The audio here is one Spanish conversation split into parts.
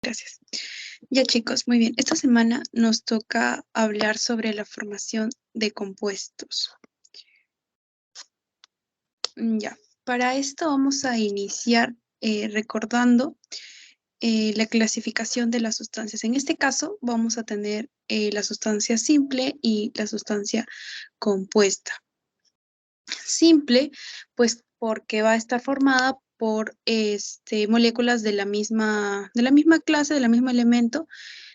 Gracias. Ya chicos, muy bien. Esta semana nos toca hablar sobre la formación de compuestos. Ya, para esto vamos a iniciar recordando la clasificación de las sustancias. En este caso vamos a tener la sustancia simple y la sustancia compuesta. Simple, pues porque va a estar formada por moléculas de la misma clase, del mismo elemento.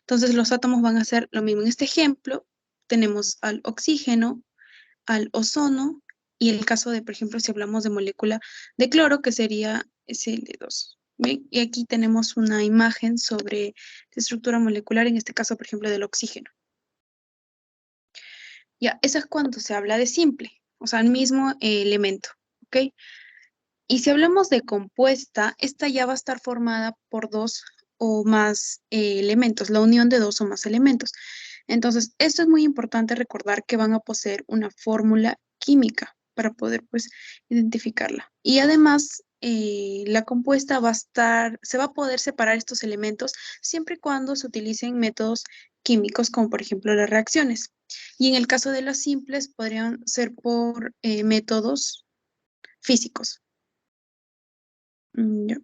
Entonces los átomos van a hacer lo mismo. En este ejemplo tenemos al oxígeno, al ozono y el caso de, por ejemplo, si hablamos de molécula de cloro, que sería Sl2. ¿Bien? Y aquí tenemos una imagen sobre la estructura molecular, en este caso, por ejemplo, del oxígeno. Ya, eso es cuando se habla de simple, o sea, el mismo elemento, ¿ok? Y si hablamos de compuesta, esta ya va a estar formada por dos o más elementos, la unión de dos o más elementos. Entonces, esto es muy importante recordar que van a poseer una fórmula química para poder, pues, identificarla. Y además, la compuesta se va a poder separar estos elementos siempre y cuando se utilicen métodos químicos, como por ejemplo las reacciones. Y en el caso de las simples, podrían ser por métodos físicos. Ya.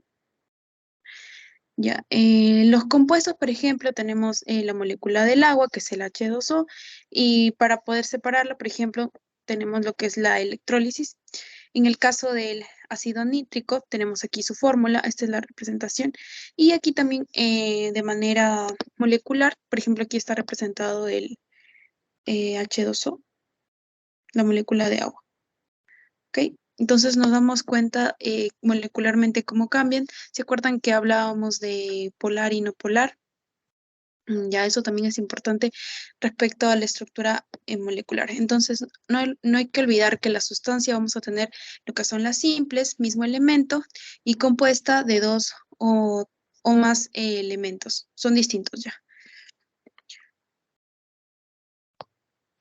Ya, los compuestos, por ejemplo, tenemos la molécula del agua, que es el H2O, y para poder separarla, por ejemplo, tenemos lo que es la electrólisis. En el caso del ácido nítrico, tenemos aquí su fórmula, esta es la representación, y aquí también de manera molecular, por ejemplo, aquí está representado el H2O, la molécula de agua. ¿Ok? Entonces nos damos cuenta molecularmente cómo cambian. ¿Se acuerdan que hablábamos de polar y no polar? Ya eso también es importante respecto a la estructura molecular. Entonces, no hay que olvidar que la sustancia vamos a tener lo que son las simples, mismo elemento, y compuesta de dos o más elementos. Son distintos ya.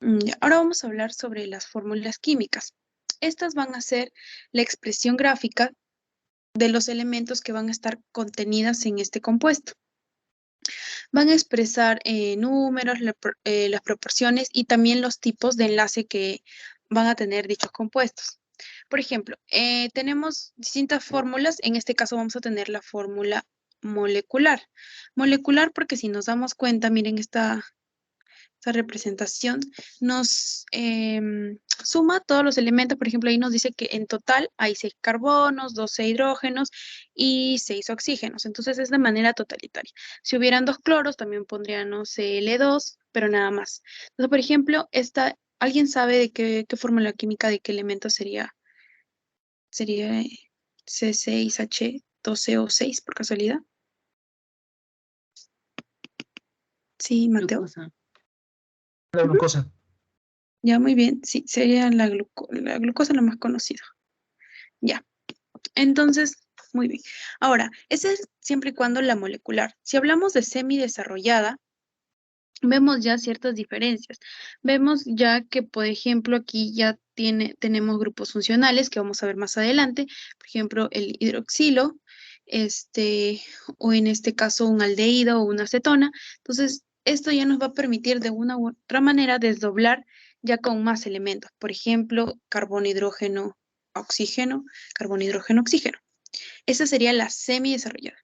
Ya. Ahora vamos a hablar sobre las fórmulas químicas. Estas van a ser la expresión gráfica de los elementos que van a estar contenidas en este compuesto. Van a expresar números, las proporciones y también los tipos de enlace que van a tener dichos compuestos. Por ejemplo, tenemos distintas fórmulas. En este caso vamos a tener la fórmula molecular. Molecular porque si nos damos cuenta, miren esta representación nos suma todos los elementos. Por ejemplo, ahí nos dice que en total hay 6 carbonos, 12 hidrógenos y 6 oxígenos. Entonces es de manera totalitaria. Si hubieran 2 cloros, también pondríamos Cl2, pero nada más. Entonces, por ejemplo, ¿alguien sabe de qué fórmula química, de qué elemento sería? ¿Sería C6H12O6 por casualidad? Sí, Mateo. Glucosa. La glucosa. Ya, muy bien. Sí, sería la glucosa la más conocida. Ya. Entonces, muy bien. Ahora, ese es siempre y cuando la molecular. Si hablamos de semidesarrollada, vemos ya ciertas diferencias. Vemos ya que, por ejemplo, aquí ya tenemos grupos funcionales que vamos a ver más adelante. Por ejemplo, el hidroxilo, o en este caso un aldehído o una acetona. Entonces, esto ya nos va a permitir de una u otra manera desdoblar ya con más elementos. Por ejemplo, carbono, hidrógeno, oxígeno, carbono, hidrógeno, oxígeno. Esa sería la semidesarrollada.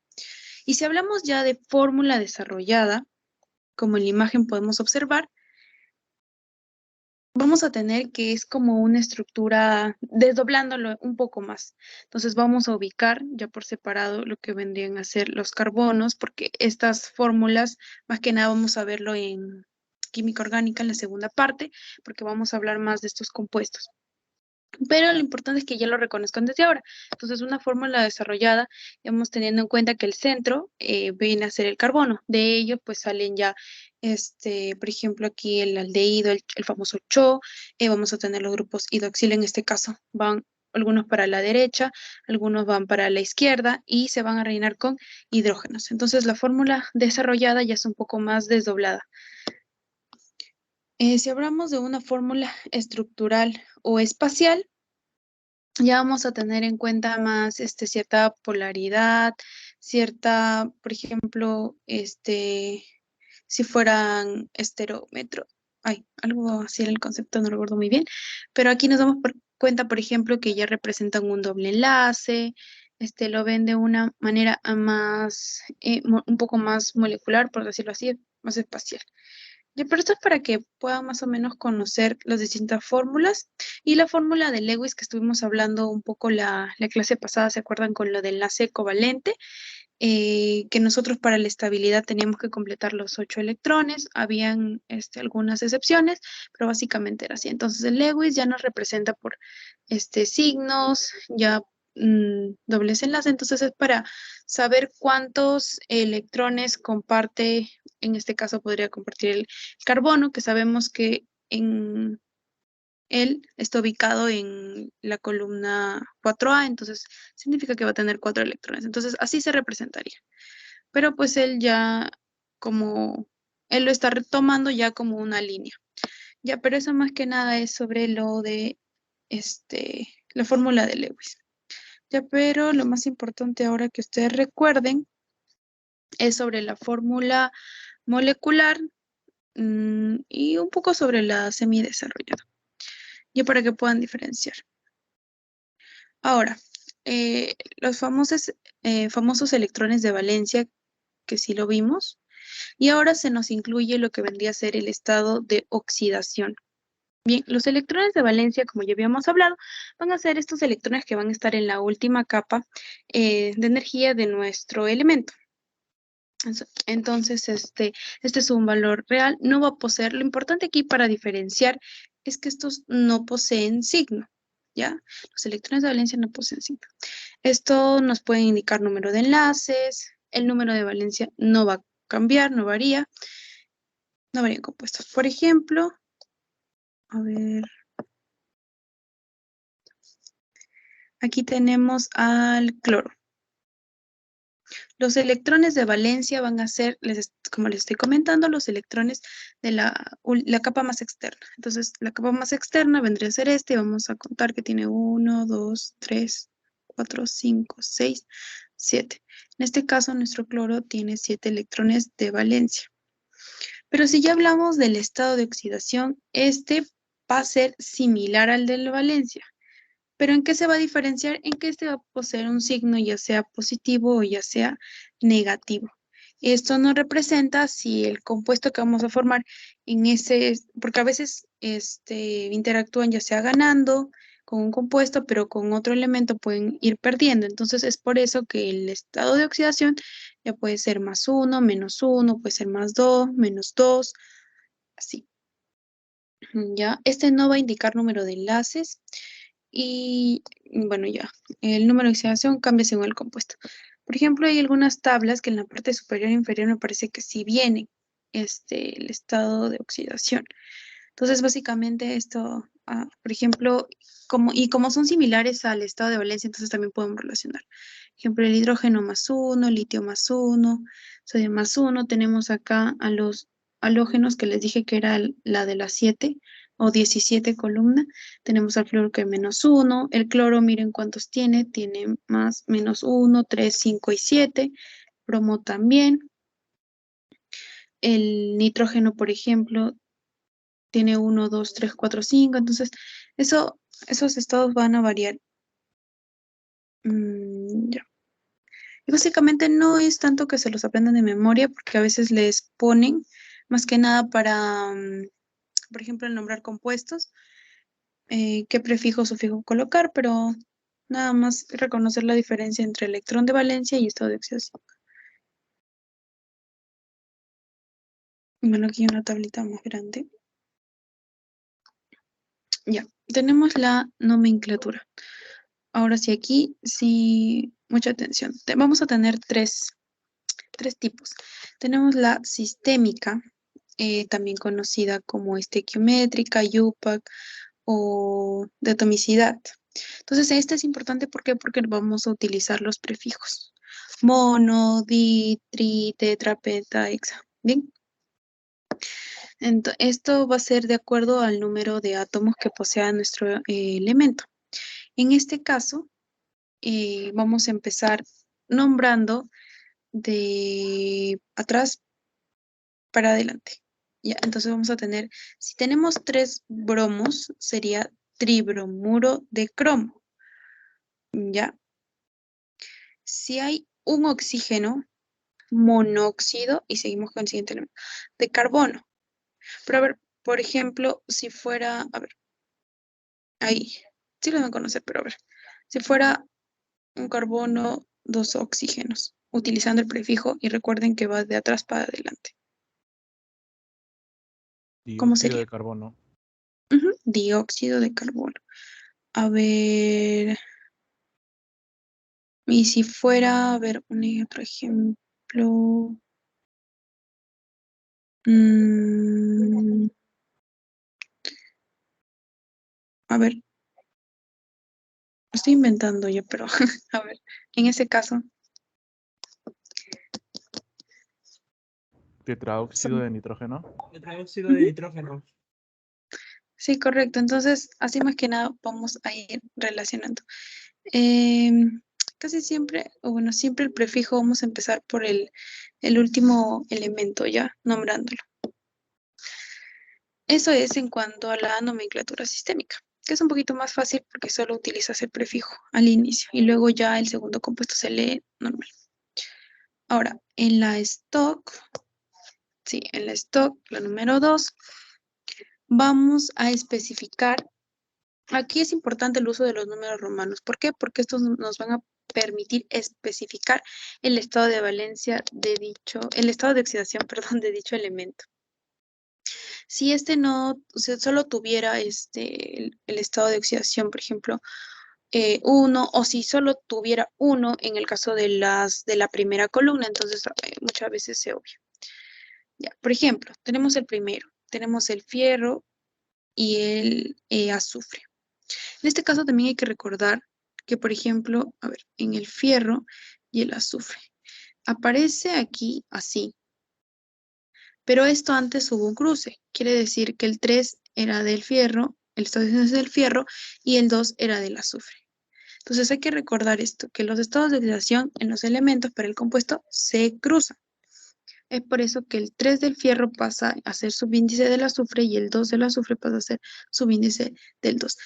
Y si hablamos ya de fórmula desarrollada, como en la imagen podemos observar, vamos a tener que es como una estructura, desdoblándolo un poco más. Entonces vamos a ubicar ya por separado lo que vendrían a ser los carbonos, porque estas fórmulas, más que nada vamos a verlo en química orgánica en la segunda parte, porque vamos a hablar más de estos compuestos. Pero lo importante es que ya lo reconozcan desde ahora. Entonces, una fórmula desarrollada, vamos teniendo en cuenta que el centro viene a ser el carbono. De ello, pues salen ya, por ejemplo, aquí el aldehído, el famoso CHO. Vamos a tener los grupos hidroxilo, en este caso van algunos para la derecha, algunos van para la izquierda y se van a rellenar con hidrógenos. Entonces, la fórmula desarrollada ya es un poco más desdoblada. Si hablamos de una fórmula estructural o espacial, ya vamos a tener en cuenta más cierta polaridad, cierta, por ejemplo, si fueran estereómetro, algo así era el concepto, no recuerdo muy bien, pero aquí nos damos cuenta, por ejemplo, que ya representan un doble enlace, lo ven de una manera más, un poco más molecular, por decirlo así, más espacial. Ya, pero esto es para que puedan más o menos conocer las distintas fórmulas y la fórmula de Lewis que estuvimos hablando un poco la clase pasada, ¿se acuerdan con lo del enlace covalente? Que nosotros para la estabilidad teníamos que completar los 8 electrones, habían algunas excepciones, pero básicamente era así. Entonces el Lewis ya nos representa por signos, ya dobles enlaces, entonces es para saber cuántos electrones comparte, en este caso podría compartir el carbono, que sabemos que en él está ubicado en la columna 4A, entonces significa que va a tener 4 electrones. Entonces así se representaría. Pero pues él ya como, él lo está retomando ya como una línea. Ya, pero eso más que nada es sobre lo de la fórmula de Lewis. Ya, pero lo más importante ahora que ustedes recuerden es sobre la fórmula molecular y un poco sobre la semidesarrollada. Ya para que puedan diferenciar. Ahora, los famosos electrones de valencia, que sí lo vimos, y ahora se nos incluye lo que vendría a ser el estado de oxidación. Bien, los electrones de valencia, como ya habíamos hablado, van a ser estos electrones que van a estar en la última capa de energía de nuestro elemento. Entonces, este es un valor real, no va a poseer. Lo importante aquí para diferenciar es que estos no poseen signo, ¿ya? Los electrones de valencia no poseen signo. Esto nos puede indicar número de enlaces, el número de valencia no va a cambiar, no varía, no varían compuestos. Por ejemplo, a ver, aquí tenemos al cloro. Los electrones de valencia van a ser, como les estoy comentando, los electrones de la capa más externa. Entonces, la capa más externa vendría a ser y vamos a contar que tiene 1, 2, 3, 4, 5, 6, 7. En este caso, nuestro cloro tiene 7 electrones de valencia. Pero si ya hablamos del estado de oxidación, va a ser similar al de la valencia. ¿Pero en qué se va a diferenciar? En que este va a poseer un signo ya sea positivo o ya sea negativo. Esto nos representa si el compuesto que vamos a formar porque a veces interactúan ya sea ganando con un compuesto, pero con otro elemento pueden ir perdiendo. Entonces es por eso que el estado de oxidación ya puede ser +1, -1, puede ser +2, -2, así. Ya, no va a indicar número de enlaces. Y bueno, ya, el número de oxidación cambia según el compuesto. Por ejemplo, hay algunas tablas que en la parte superior e inferior me parece que sí viene el estado de oxidación. Entonces, básicamente esto, por ejemplo, como son similares al estado de valencia, entonces también podemos relacionar. Por ejemplo, el hidrógeno +1, litio +1, sodio +1. Tenemos acá a los halógenos que les dije que era la de las 7 o 17 columna. Tenemos al flúor que es -1. El cloro, miren cuántos tiene más, -1, 3, 5 y 7. Bromo también. El nitrógeno, por ejemplo, tiene 1, 2, 3, 4, 5. Entonces, esos estados van a variar. Ya. Y básicamente no es tanto que se los aprendan de memoria, porque a veces les ponen más que nada para, por ejemplo, el nombrar compuestos, qué prefijo o sufijo colocar, pero nada más reconocer la diferencia entre electrón de valencia y estado de oxidación. Bueno, aquí hay una tablita más grande. Ya, tenemos la nomenclatura. Ahora sí, aquí sí, mucha atención. Vamos a tener tres tipos. Tenemos la sistémica, también conocida como estequiométrica, IUPAC o de atomicidad. Entonces, esta es importante porque vamos a utilizar los prefijos. Mono, di, tri, tetra, penta, hexa. Bien. Esto va a ser de acuerdo al número de átomos que posea nuestro elemento. En este caso, vamos a empezar nombrando de atrás para adelante. Ya, entonces vamos a tener, si tenemos 3 bromos, sería tribromuro de cromo. Ya. Si hay un oxígeno, monóxido, y seguimos con el siguiente elemento, de carbono. Pero a ver, por ejemplo, si fuera, a ver, ahí, sí lo van a conocer, pero a ver, si fuera un carbono, 2 oxígenos, utilizando el prefijo, y recuerden que va de atrás para adelante. ¿Cómo Dióxido sería? de carbono. Dióxido de carbono. A ver, y si fuera, a ver, un otro ejemplo. A ver, estoy inventando yo, pero a ver, en ese caso, Tetraóxido son- de nitrógeno. Tetraóxido de nitrógeno. sí, correcto. Entonces, así más que nada vamos a ir relacionando. Em, Casi siempre, o bueno, siempre el prefijo vamos a empezar por el último elemento, ya nombrándolo. Eso es en cuanto a la nomenclatura sistémica, que es un poquito más fácil porque solo utilizas el prefijo al inicio y luego ya el segundo compuesto se lee normal. Ahora, en la stock, sí, en la stock, la número 2, vamos a especificar. Aquí es importante el uso de los números romanos. ¿Por qué? Porque estos nos van a permitir especificar el estado de valencia de dicho, el estado de oxidación, perdón, de dicho elemento. Si este no, o sea, solo tuviera el estado de oxidación, por ejemplo, 1, o si solo tuviera 1 en el caso de la primera columna, entonces muchas veces se obvia. Ya, por ejemplo, tenemos el primero, tenemos el fierro y el azufre. En este caso también hay que recordar que, por ejemplo, a ver, en el fierro y el azufre, aparece aquí así, pero esto antes hubo un cruce. Quiere decir que el 3 era del fierro, el estado de oxidación es del fierro y el 2 era del azufre. Entonces hay que recordar esto, que los estados de oxidación en los elementos para el compuesto se cruzan. Es por eso que el 3 del fierro pasa a ser subíndice del azufre y el 2 del azufre pasa a ser subíndice del 2.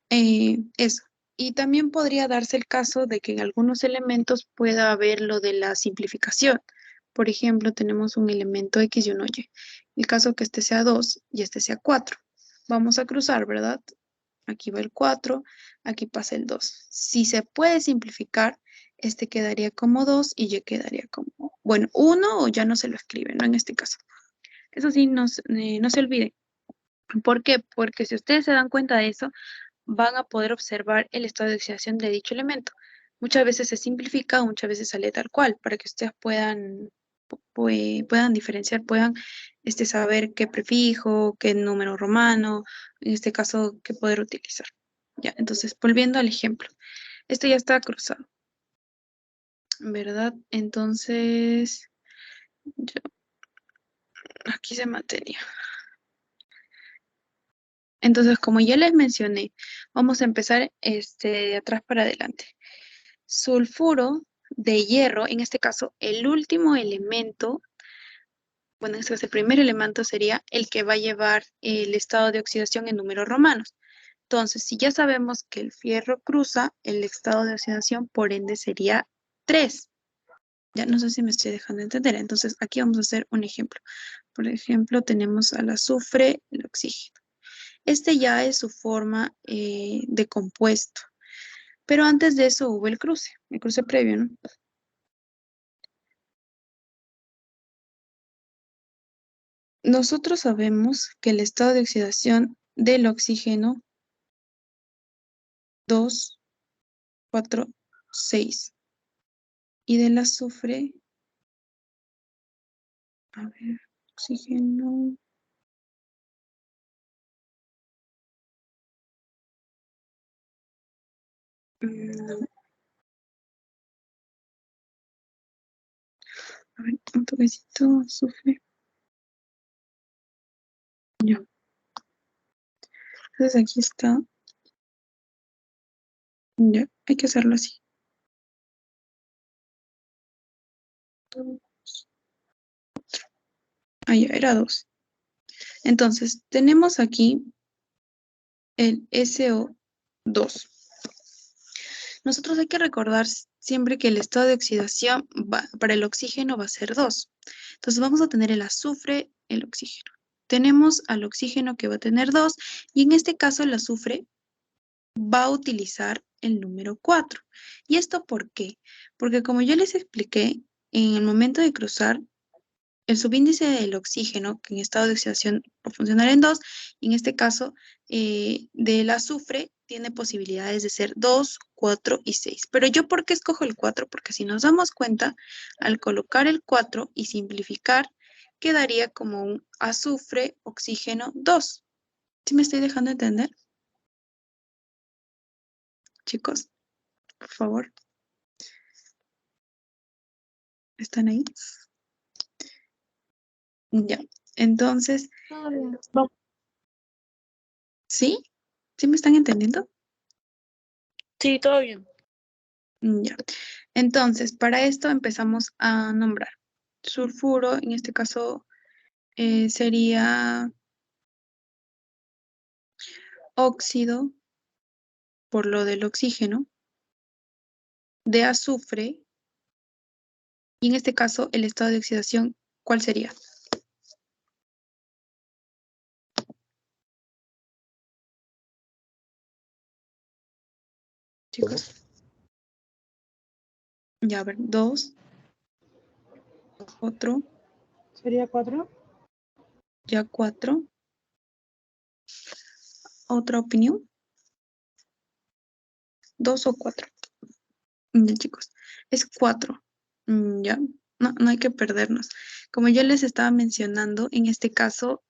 Eso. Y también podría darse el caso de que en algunos elementos pueda haber lo de la simplificación. Por ejemplo, tenemos un elemento X y uno Y. El caso que este sea 2 y este sea 4. Vamos a cruzar, ¿verdad? Aquí va el 4, aquí pasa el 2. Si se puede simplificar, este quedaría como 2 y Y quedaría como, bueno, 1 o ya no se lo escribe, ¿no? En este caso. Eso sí, no se olvide. ¿Por qué? Porque si ustedes se dan cuenta de eso, van a poder observar el estado de oxidación de dicho elemento. Muchas veces se simplifica, muchas veces sale tal cual, para que ustedes puedan diferenciar, puedan saber qué prefijo, qué número romano, en este caso, qué poder utilizar. Ya, entonces, volviendo al ejemplo. Esto ya está cruzado, ¿verdad? Entonces, aquí se mantenía. Entonces, como ya les mencioné, vamos a empezar de atrás para adelante. Sulfuro de hierro, en este caso, el último elemento, bueno, en este caso, el primer elemento sería el que va a llevar el estado de oxidación en números romanos. Entonces, si ya sabemos que el fierro cruza, el estado de oxidación, por ende, sería 3. Ya no sé si me estoy dejando entender. Entonces, aquí vamos a hacer un ejemplo. Por ejemplo, tenemos al azufre, el oxígeno. Este ya es su forma de compuesto. Pero antes de eso hubo el cruce previo, ¿no? Nosotros sabemos que el estado de oxidación del oxígeno 2, 4, 6 y del azufre, a ver, oxígeno, no, a ver, un toquecito, azufre, ya. Entonces aquí está, ya, hay que hacerlo así. Ah, ya, era 2. Entonces, tenemos aquí el SO2. Nosotros hay que recordar siempre que el estado de oxidación para el oxígeno va a ser 2. Entonces vamos a tener el azufre, el oxígeno. Tenemos al oxígeno que va a tener 2 y en este caso el azufre va a utilizar el número 4. ¿Y esto por qué? Porque como yo les expliqué, en el momento de cruzar, el subíndice del oxígeno, que en estado de oxidación va a funcionar en 2, y en este caso del azufre tiene posibilidades de ser 2, 4 y 6. Pero yo, ¿por qué escojo el 4? Porque si nos damos cuenta, al colocar el 4 y simplificar, quedaría como un azufre, oxígeno 2. ¿Sí me estoy dejando entender? Chicos, por favor, ¿están ahí? Ya, entonces, ¿sí? ¿Sí me están entendiendo? Sí, todo bien. Ya. Entonces, para esto empezamos a nombrar. Sulfuro, en este caso, sería óxido, por lo del oxígeno, de azufre, y en este caso, el estado de oxidación, ¿cuál sería? Chicos. Ya, a ver, 2, otro, ¿Sería 4? ya 4. ¿Otra opinión? 2 o 4. Ya, chicos, es 4. Ya, no hay que perdernos. Como yo les estaba mencionando, en este caso,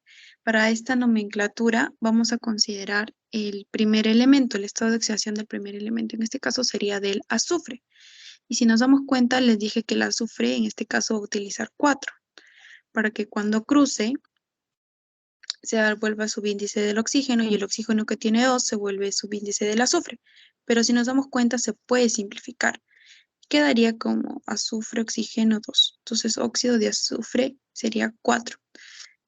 para esta nomenclatura vamos a considerar el primer elemento, el estado de oxidación del primer elemento. En este caso sería del azufre. Y si nos damos cuenta, les dije que el azufre en este caso va a utilizar 4, para que cuando cruce se vuelva subíndice del oxígeno y el oxígeno que tiene 2 se vuelve subíndice del azufre. Pero si nos damos cuenta, se puede simplificar. Quedaría como azufre, oxígeno 2. Entonces, óxido de azufre sería 4.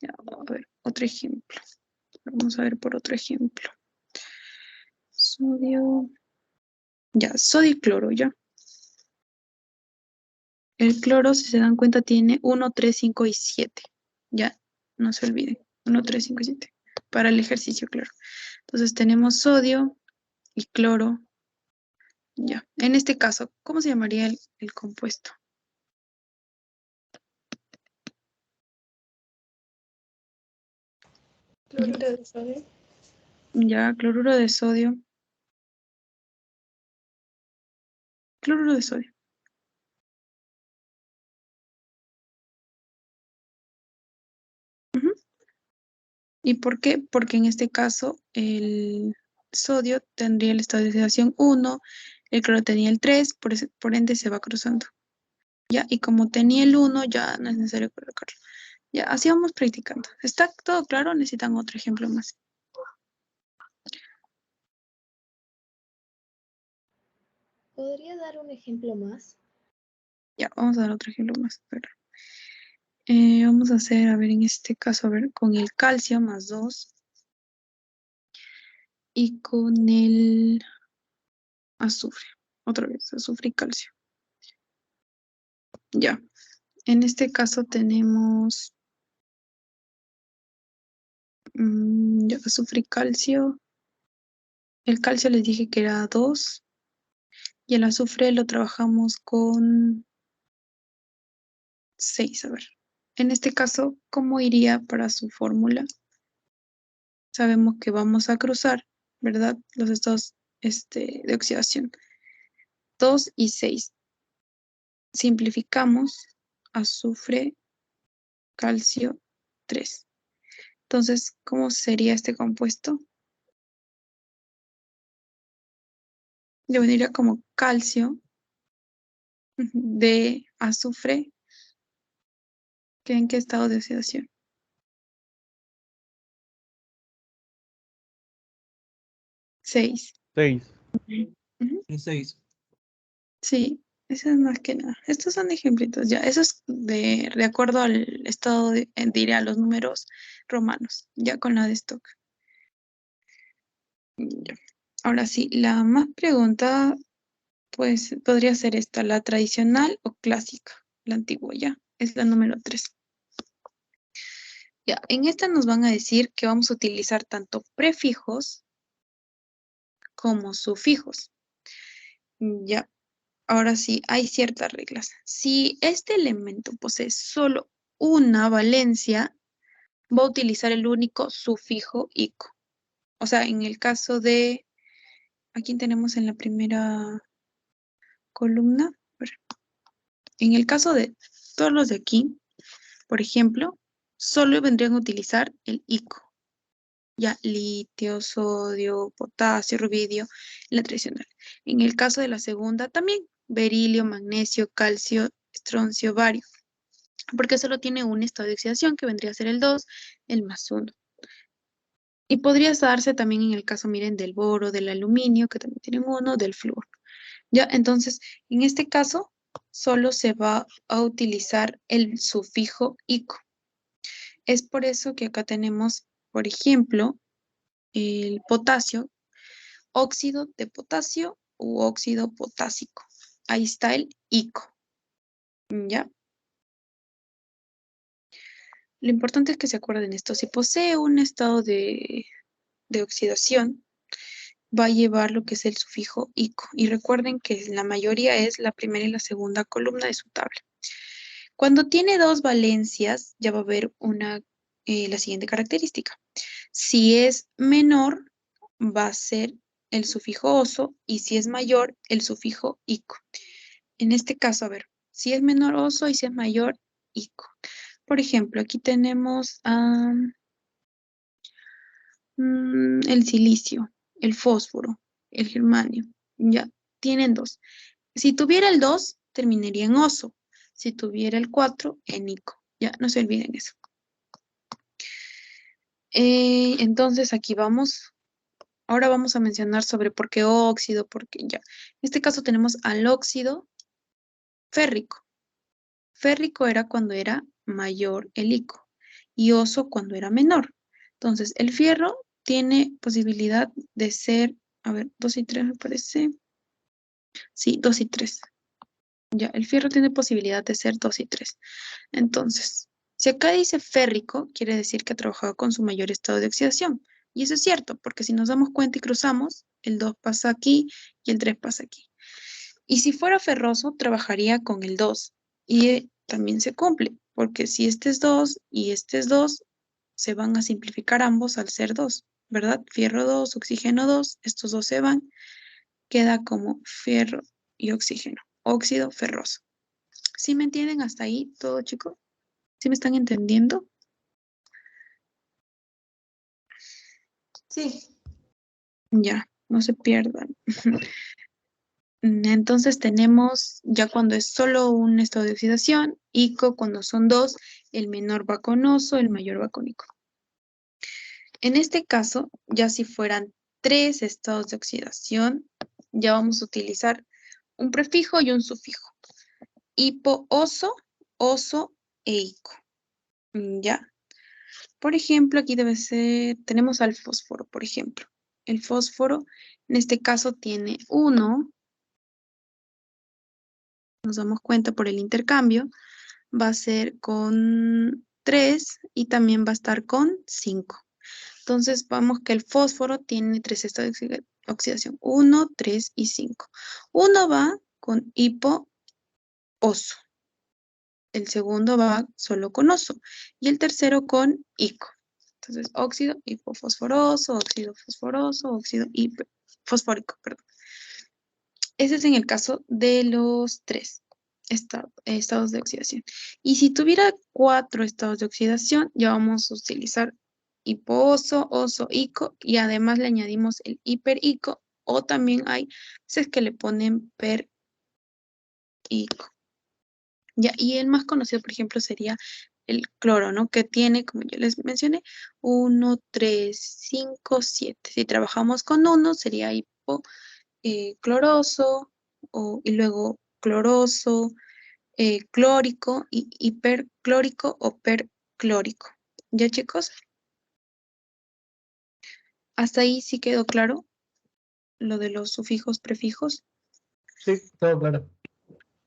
Ya, a ver, otro ejemplo. Vamos a ver por otro ejemplo. Sodio. Ya, sodio y cloro, ya. El cloro, si se dan cuenta, tiene 1, 3, 5 y 7. Ya, no se olviden. 1, 3, 5 y 7. Para el ejercicio, claro. Entonces, tenemos sodio y cloro. Ya. En este caso, ¿cómo se llamaría el compuesto? Cloruro de sodio. Ya, cloruro de sodio. Cloruro de sodio. Ujú. ¿Y por qué? Porque en este caso el sodio tendría el estado de oxidación 1, el cloro tenía el 3, por ende se va cruzando. Ya, y como tenía el 1, ya no es necesario colocarlo. Ya, así vamos practicando. ¿Está todo claro? Necesitan otro ejemplo más. ¿Podría dar un ejemplo más? Ya, vamos a dar otro ejemplo más. Espera. Vamos a hacer, a ver, en este caso, a ver, con el calcio más 2 y con el azufre. Otra vez, azufre y calcio. Ya, en este caso tenemos ya, azufre y calcio. El calcio les dije que era 2 y el azufre lo trabajamos con 6. A ver, en este caso, ¿cómo iría para su fórmula? Sabemos que vamos a cruzar, ¿verdad? Los estados de oxidación. 2 y 6. Simplificamos azufre, calcio, 3. Entonces, ¿cómo sería este compuesto? Yo vendría como calcio de azufre, que ¿en qué estado de oxidación? 6. 6. Ujú. Un 6. Sí, Eso es más que nada. Estos son ejemplitos, ya. Eso es de acuerdo al estado, diré, a los números romanos, ya con la de stock. Ya. Ahora sí, la más pregunta, pues podría ser esta, la tradicional o clásica, la antigua, ya. Es la número 3. Ya, en esta nos van a decir que vamos a utilizar tanto prefijos como sufijos. Ya, ahora sí, hay ciertas reglas. Si este elemento posee solo una valencia, va a utilizar el único sufijo ico. O sea, en el caso de, ¿a quién tenemos en la primera columna? A ver, en el caso de todos los de aquí, por ejemplo, solo vendrían a utilizar el ico. Ya, litio, sodio, potasio, rubidio, la tradicional. En el caso de la segunda también, berilio, magnesio, calcio, estroncio, bario, porque solo tiene un estado de oxidación que vendría a ser el 2, el +1. Y podría darse también en el caso, miren, del boro, del aluminio, que también tienen uno, del flúor. Ya, entonces, en este caso, solo se va a utilizar el sufijo ico. Es por eso que acá tenemos, por ejemplo, el potasio, óxido de potasio u óxido potásico. Ahí está el ico. ¿Ya? Lo importante es que se acuerden esto. Si posee un estado de oxidación, va a llevar lo que es el sufijo ico. Y recuerden que la mayoría es la primera y la segunda columna de su tabla. Cuando tiene dos valencias, ya va a haber la siguiente característica. Si es menor, va a ser el sufijo oso, y si es mayor, el sufijo ico. En este caso, a ver, si es menor oso y si es mayor ico. Por ejemplo, aquí tenemos el silicio, el fósforo, el germanio. Ya, tienen 2. Si tuviera el 2, terminaría en oso. Si tuviera el 4, en ico. Ya, no se olviden eso. Entonces, aquí vamos. Ahora vamos a mencionar sobre por qué óxido, porque ya. En este caso tenemos al óxido férrico. Férrico era cuando era mayor el ico y oso cuando era menor. Entonces, el fierro tiene posibilidad de ser, a ver, 2 y 3 me parece. Sí, 2 y 3. Ya, el fierro tiene posibilidad de ser 2 y 3. Entonces, si acá dice férrico, quiere decir que ha trabajado con su mayor estado de oxidación. Y eso es cierto, porque si nos damos cuenta y cruzamos, el 2 pasa aquí y el 3 pasa aquí. Y si fuera ferroso, trabajaría con el 2. Y también se cumple, porque si este es 2 y este es 2, se van a simplificar ambos al ser 2, ¿verdad? Fierro 2, oxígeno 2, estos dos se van, queda como fierro y oxígeno, óxido ferroso. ¿Sí me entienden hasta ahí todo, chicos? ¿Sí me están entendiendo? Sí. Ya, no se pierdan. Entonces tenemos, ya cuando es solo un estado de oxidación, ico cuando son 2, el menor va con oso, el mayor va con ico. En este caso, ya si fueran 3 estados de oxidación, ya vamos a utilizar un prefijo y un sufijo. Hipo, oso, oso e ico. Ya. Por ejemplo, aquí debe ser, tenemos al fósforo, por ejemplo. El fósforo, en este caso, tiene 1, nos damos cuenta por el intercambio, va a ser con 3 y también va a estar con 5. Entonces, vamos que el fósforo tiene 3 estados de oxidación, 1, 3 y 5. Uno va con hipo oso, el segundo va solo con oso y el tercero con ico. Entonces, óxido hipofosforoso, óxido fosforoso, óxido fosfórico, perdón. Ese es en el caso de los 3 estados de oxidación. Y si tuviera 4 estados de oxidación, ya vamos a utilizar hiposo, oso, ico, y además le añadimos el hiperico, o también hay veces que le ponen perico. Ya, y el más conocido, por ejemplo, sería el cloro, ¿no? Que tiene, como yo les mencioné, 1, 3, 5, 7. Si trabajamos con 1, sería hipocloroso, y luego cloroso, clórico y hiperclórico o perclórico. ¿Ya, chicos? ¿Hasta ahí sí quedó claro lo de los sufijos, prefijos? Sí, todo claro.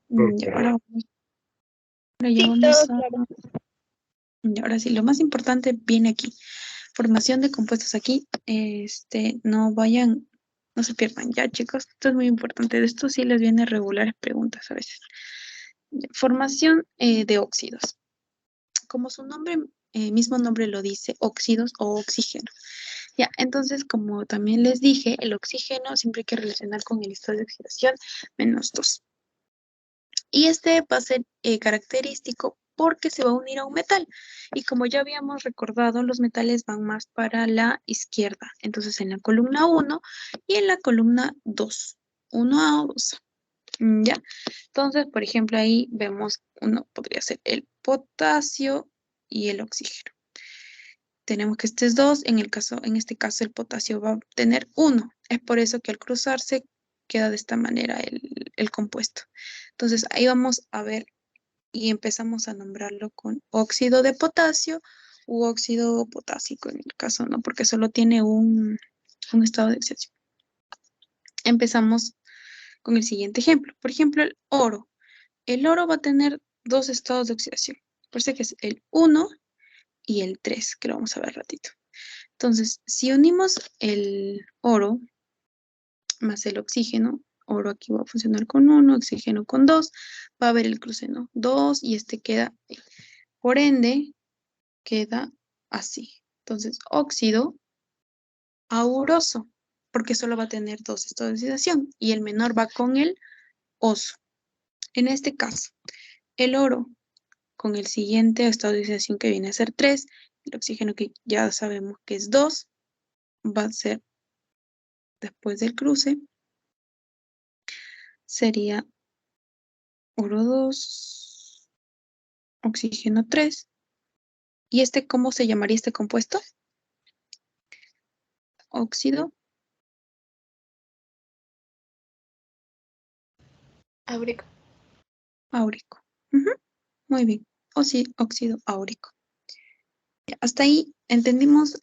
Ya, ahora ya Sí, vamos todo a... claro. Y ahora sí, lo más importante viene aquí. Formación de compuestos aquí. No vayan, no se pierdan ya, chicos. Esto es muy importante. De esto sí les viene regulares preguntas a veces. Ya, formación de óxidos. Como su nombre, mismo nombre lo dice, óxidos o oxígeno. Ya, entonces, como también les dije, el oxígeno siempre hay que relacionar con el estado de oxidación -2. Y este va a ser característico porque se va a unir a un metal. Y como ya habíamos recordado, los metales van más para la izquierda. Entonces, en la columna 1 y en la columna 2. 1A o 2. ¿Ya? Entonces, por ejemplo, ahí vemos, uno podría ser el potasio y el oxígeno. Tenemos que este es 2, en este caso el potasio va a tener 1. Es por eso que al cruzarse queda de esta manera el compuesto. Entonces ahí vamos a ver y empezamos a nombrarlo con óxido de potasio u óxido potásico en el caso, ¿no? Porque solo tiene un estado de oxidación. Empezamos con el siguiente ejemplo. Por ejemplo, el oro. El oro va a tener 2 estados de oxidación. Por eso que es el 1 y el 3, que lo vamos a ver ratito. Entonces, si unimos el oro más el oxígeno, oro aquí va a funcionar con 1, oxígeno con 2, va a haber el cruce, ¿no? 2 y este queda ahí. Por ende, queda así. Entonces, óxido auroso, porque solo va a tener 2 estados de oxidación y el menor va con el oso. En este caso, el oro con el siguiente estado de oxidación que viene a ser 3, el oxígeno que ya sabemos que es 2, va a ser después del cruce, sería oro 2, oxígeno 3. ¿Y este cómo se llamaría este compuesto? Óxido Áurico. áurico. Ujú, muy bien. O sí, óxido áurico. Ya, hasta ahí entendimos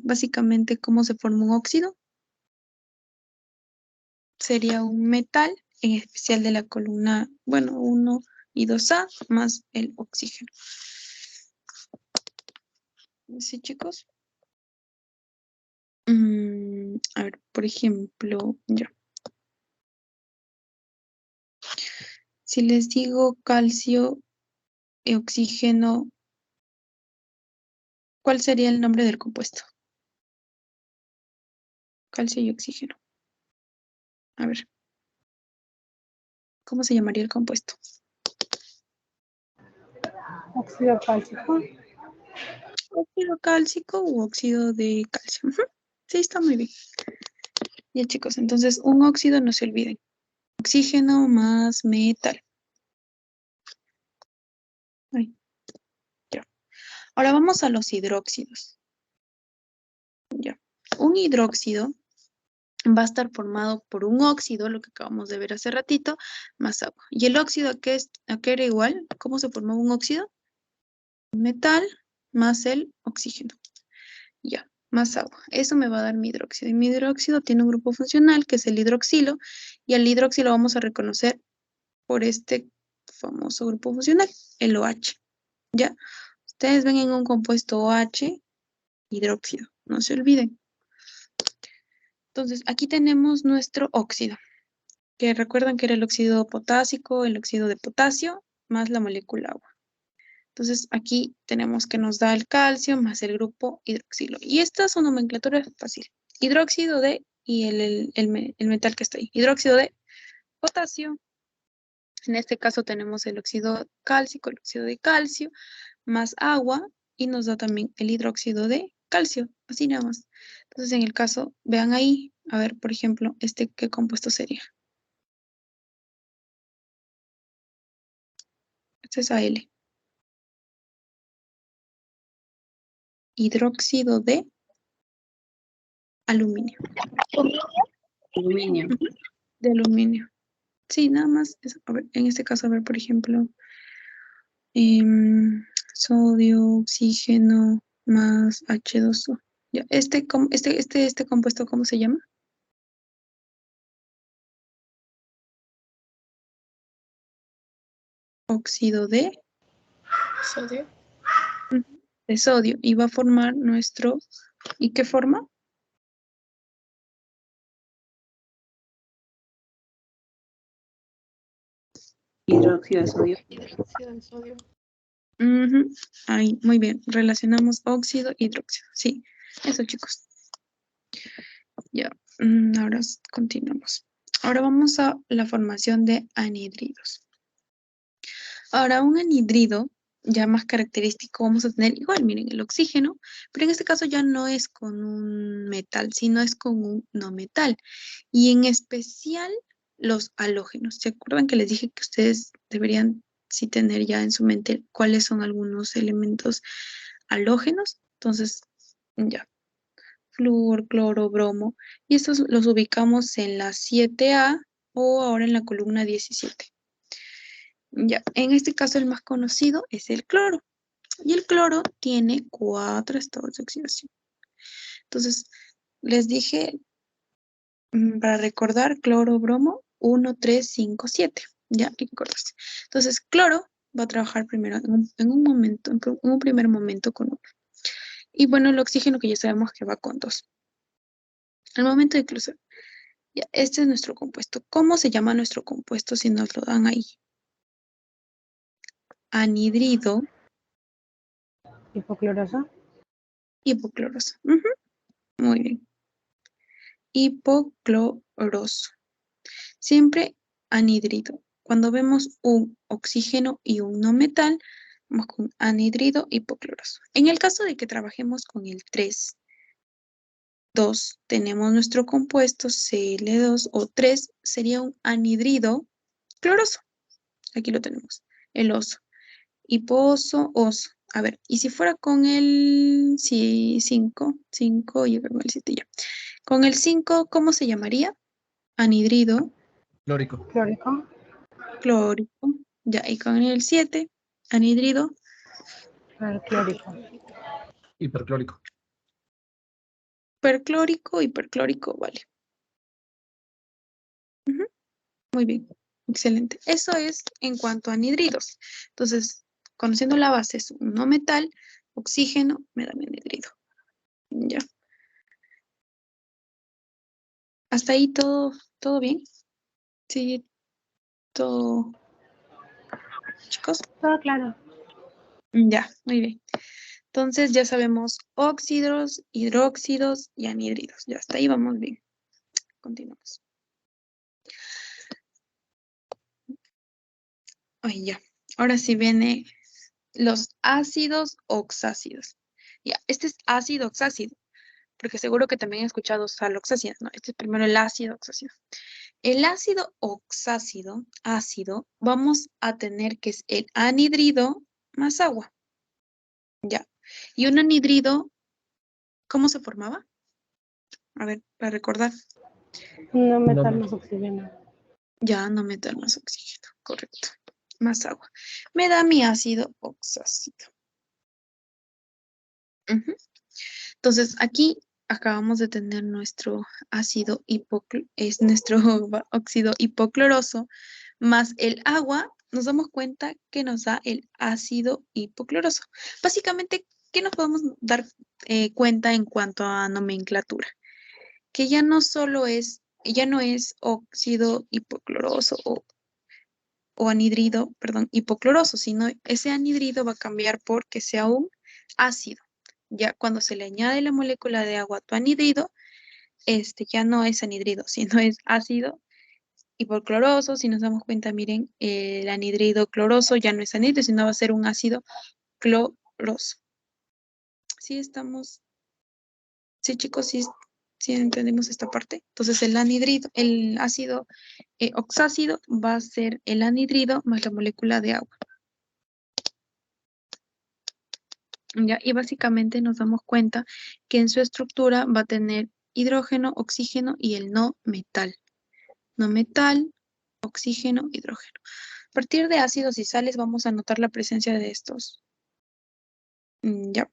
básicamente cómo se forma un óxido. Sería un metal, en especial de la columna, bueno, 1 y 2A, más el oxígeno. ¿Sí, chicos? A ver, por ejemplo, ya. Si les digo calcio y oxígeno, ¿cuál sería el nombre del compuesto? Calcio y oxígeno. A ver, ¿cómo se llamaría el compuesto? Óxido cálcico. Óxido cálcico u óxido de calcio. Ujú, sí, está muy bien. Bien, chicos, entonces un óxido, no se olviden. Oxígeno más metal. Ay, ya. Ahora vamos a los hidróxidos. Ya. Un hidróxido va a estar formado por un óxido, lo que acabamos de ver hace ratito, más agua. ¿Y el óxido a qué era igual? ¿Cómo se formó un óxido? Metal más el oxígeno. Ya, más agua. Eso me va a dar mi hidróxido. Y mi hidróxido tiene un grupo funcional que es el hidroxilo. Y al hidroxilo vamos a reconocer por este famoso grupo funcional, el OH. ¿Ya? Ustedes ven en un compuesto OH, hidróxido. No se olviden. Entonces, aquí tenemos nuestro óxido, que recuerdan que era el óxido potásico, el óxido de potasio, más la molécula agua. Entonces, aquí tenemos que nos da el calcio más el grupo hidroxilo. Y esta es una nomenclatura fácil. Hidróxido de, y el metal que está ahí. Hidróxido de potasio. En este caso tenemos el óxido cálcico, el óxido de calcio, más agua, y nos da también el hidróxido de calcio. Así nada más. Entonces, en el caso, vean ahí, a ver, por ejemplo, ¿qué compuesto sería? Este es Al. Hidróxido de aluminio. Aluminio. De aluminio. Sí, nada más. A ver, en este caso, a ver, por ejemplo, sodio, oxígeno más H2O. Ya, este compuesto, ¿cómo se llama? Óxido Sodio. de sodio. Y va a formar nuestro... ¿Y qué forma? Hidróxido de sodio. Hidróxido de sodio. Ujú. Ahí, muy bien. Relacionamos óxido, hidróxido. Sí, eso, chicos. Ya, ahora continuamos. Ahora vamos a la formación de anhidridos. Ahora, un anhidrido ya más característico vamos a tener igual, miren, el oxígeno, pero en este caso ya no es con un metal, sino es con un no metal. Y en especial los halógenos. ¿Se acuerdan que les dije que ustedes deberían sí tener ya en su mente cuáles son algunos elementos halógenos? Entonces, ya, flúor, cloro, bromo. Y estos los ubicamos en la 7A o ahora en la columna 17. Ya, en este caso el más conocido es el cloro. Y el cloro tiene 4 estados de oxidación. Entonces, les dije, para recordar, cloro, bromo, 1, 3, 5, 7. Ya, hay que acordarse. Entonces, cloro va a trabajar primero en un momento, en un primer momento con 1. Y bueno, el oxígeno que ya sabemos que va con 2. Al momento de cruzar. Ya, este es nuestro compuesto. ¿Cómo se llama nuestro compuesto si nos lo dan ahí? Anhidrido Hipocloroso. hipocloroso. Ujú, muy bien. Hipocloroso. Siempre anhidrido. Cuando vemos un oxígeno y un no metal, vamos con anhidrido hipocloroso. En el caso de que trabajemos con el 3, 2, tenemos nuestro compuesto Cl2 o 3, sería un anhidrido cloroso. Aquí lo tenemos, el oso. Hiposo, oso. A ver, y si fuera con el 5, yo creo el 7 ya. Con el 5, ¿cómo se llamaría? Anhidrido Clórico. Clórico. clórico. Ya, y con el 7, anhidrido Clórico. Hiperclórico. perclórico, hiperclórico, vale. Ujú, muy bien, excelente. Eso es en cuanto a anhidridos. Entonces, conociendo la base, es un no metal, oxígeno, me da mi anhidrido. Ya. Hasta ahí todo bien. Sí, todo, chicos. Todo claro. Ya, muy bien. Entonces ya sabemos óxidos, hidróxidos y anhidridos. Ya hasta ahí vamos bien. Continuamos. Ay, ya. Ahora sí viene los ácidos oxácidos. Ya, este es ácido oxácido, porque seguro que también he escuchado sal oxácida, ¿no? Este es primero el ácido oxácido. El ácido oxácido, ácido, vamos a tener que es el anhidrido más agua. Ya. Y un anhidrido, ¿cómo se formaba? A ver, para recordar. No metal No. más oxígeno. Ya no meter más oxígeno, correcto. Más agua. Me da mi ácido oxácido. Ujú. Entonces, aquí acabamos de tener nuestro ácido es nuestro óxido hipocloroso más el agua, nos damos cuenta que nos da el ácido hipocloroso. Básicamente, ¿qué nos podemos dar cuenta en cuanto a nomenclatura? Que ya no es óxido hipocloroso o anhidrido, perdón, hipocloroso, sino ese anhidrido va a cambiar por que sea un ácido. Ya cuando se le añade la molécula de agua a tu anhidrido, ya no es anhidrido, sino es ácido hipocloroso. Si nos damos cuenta, miren, el anhidrido cloroso ya no es anhidrido, sino va a ser un ácido cloroso. ¿Sí estamos? Sí, chicos, sí entendemos esta parte. Entonces el anhidrido, el ácido oxácido va a ser el anhidrido más la molécula de agua. ¿Ya? Y básicamente nos damos cuenta que en su estructura va a tener hidrógeno, oxígeno y el no metal. No metal, oxígeno, hidrógeno. A partir de ácidos y sales vamos a notar la presencia de estos. Ya.